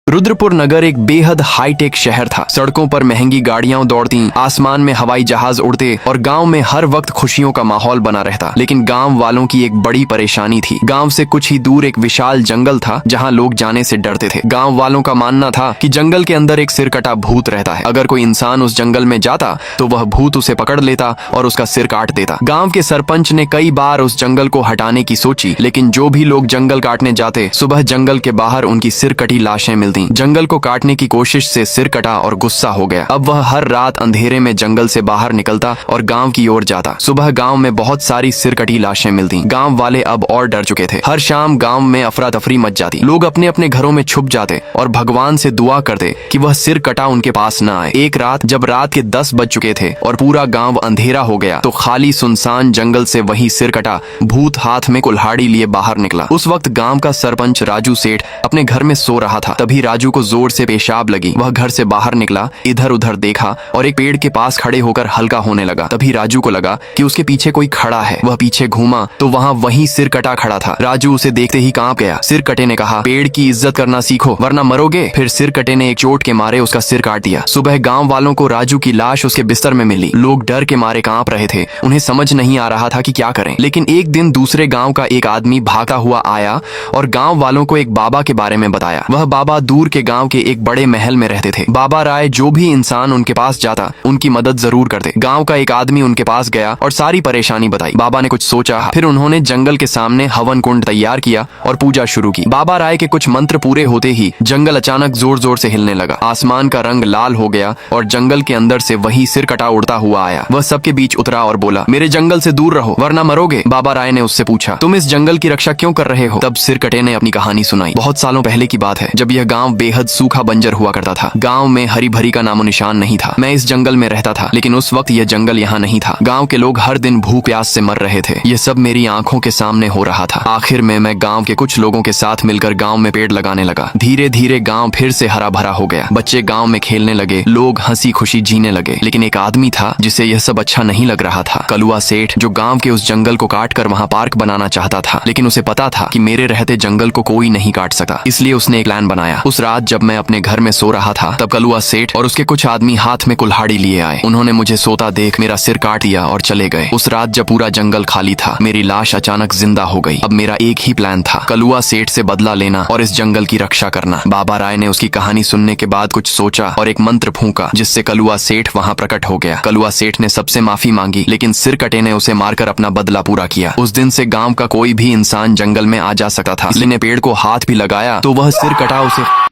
रुद्रपुर नगर एक बेहद हाईटेक शहर था। सड़कों पर महंगी गाड़ियां दौड़ती, आसमान में हवाई जहाज उड़ते और गांव में हर वक्त खुशियों का माहौल बना रहता। लेकिन गांव वालों की एक बड़ी परेशानी थी। गांव से कुछ ही दूर एक विशाल जंगल था जहां लोग जाने से डरते थे। गांव वालों का मानना था कि जंगल के अंदर एक सिरकटा भूत रहता है। अगर कोई इंसान उस जंगल में जाता तो वह भूत उसे पकड़ लेता और उसका सिर काट देता। गांव के सरपंच ने कई बार उस जंगल को हटाने की सोची, लेकिन जो भी लोग जंगल काटने जाते सुबह जंगल के बाहर उनकी सिर कटी लाशें मिलती। जंगल को काटने की कोशिश से सिर कटा और गुस्सा हो गया। अब वह हर रात अंधेरे में जंगल से बाहर निकलता और गांव की ओर जाता। सुबह गांव में बहुत सारी सिर कटी लाशें मिलती। गांव वाले अब और डर चुके थे। हर शाम गांव में अफरा तफरी मच जाती। लोग अपने अपने घरों में छुप जाते और भगवान से दुआ करते कि वह सिर कटा उनके पास न आए। एक रात जब रात के 10 बज चुके थे और पूरा गांव अंधेरा हो गया तो खाली सुनसान जंगल से वही सिर कटा भूत हाथ में कुल्हाड़ी लिए बाहर निकला। उस वक्त गांव का सरपंच राजू सेठ अपने घर में सो रहा था। तभी राजू को जोर से पेशाब लगी। वह घर से बाहर निकला, इधर उधर देखा और एक पेड़ के पास खड़े होकर हल्का होने लगा। तभी राजू को लगा कि उसके पीछे कोई खड़ा है। वह पीछे घूमा तो वहाँ वही सिर कटा खड़ा था। राजू उसे देखते ही कांप गया। सिर कटे ने कहा, पेड़ की इज्जत करना सीखो वरना मरोगे। फिर सिर कटे ने एक चोट के मारे उसका सिर काट दिया। सुबह गांव वालों को राजू की लाश उसके बिस्तर में मिली। लोग डर के मारे कांप रहे थे। उन्हें समझ नहीं आ रहा था कि क्या करें। लेकिन एक दिन दूसरे गांव का एक आदमी भागता हुआ आया और गांव वालों को एक बाबा के बारे में बताया। वह बाबा दूर के गांव के एक बड़े महल में रहते थे। बाबा राय जो भी इंसान उनके पास जाता उनकी मदद जरूर करते। गांव का एक आदमी उनके पास गया और सारी परेशानी बताई। बाबा ने कुछ सोचा, फिर उन्होंने जंगल के सामने हवन कुंड तैयार किया और पूजा शुरू की। बाबा राय के कुछ मंत्र पूरे होते ही जंगल अचानक जोर जोर से हिलने लगा। आसमान का रंग लाल हो गया और जंगल के अंदर से वही सिर कटा उड़ता हुआ आया। वह सबके बीच उतरा और बोला, मेरे जंगल से दूर रहो वरना मरोगे। बाबा राय ने उससे पूछा, तुम इस जंगल की रक्षा क्यों कर रहे हो? तब सिर कटे ने अपनी कहानी सुनाई। बहुत सालों पहले की बात है जब यह गांव बेहद सूखा बंजर हुआ करता था। गांव में हरी भरी का नामो निशान नहीं था। मैं इस जंगल में रहता था, लेकिन उस वक्त यह जंगल यहाँ नहीं था। गांव के लोग हर दिन भूख प्यास से मर रहे थे। यह सब मेरी आंखों के सामने हो रहा था। आखिर में मैं गांव के कुछ लोगों के साथ मिलकर गांव में पेड़ लगाने लगा। धीरे धीरे गांव फिर से हरा भरा हो गया। बच्चे गांव में खेलने लगे, लोग हंसी खुशी जीने लगे। लेकिन एक आदमी था जिसे यह सब अच्छा नहीं लग रहा था। कलुआ सेठ, जो गांव के उस जंगल को काट कर वहाँ पार्क बनाना चाहता था। लेकिन उसे पता था कि मेरे रहते जंगल को कोई नहीं काट सकता। इसलिए उसने एक प्लान बनाया। उस रात जब मैं अपने घर में सो रहा था तब कलुआ सेठ और उसके कुछ आदमी हाथ में कुल्हाड़ी लिए आए। उन्होंने मुझे सोता देख मेरा सिर काट दिया और चले गए। उस रात जब पूरा जंगल खाली था मेरी लाश अचानक जिंदा हो गई। अब मेरा एक ही प्लान था, कलुआ सेठ से बदला लेना और इस जंगल की रक्षा करना। बाबा राय ने उसकी कहानी सुनने के बाद कुछ सोचा और एक मंत्र फूंका जिससे कलुआ सेठ वहाँ प्रकट हो गया। कलुआ सेठ ने सबसे माफी मांगी, लेकिन सिर कटे ने उसे मारकर अपना बदला पूरा किया। उस दिन से गांव का कोई भी इंसान जंगल में आ जा सकता था। इसलिए पेड़ को हाथ भी लगाया तो वह सिर कटा उसे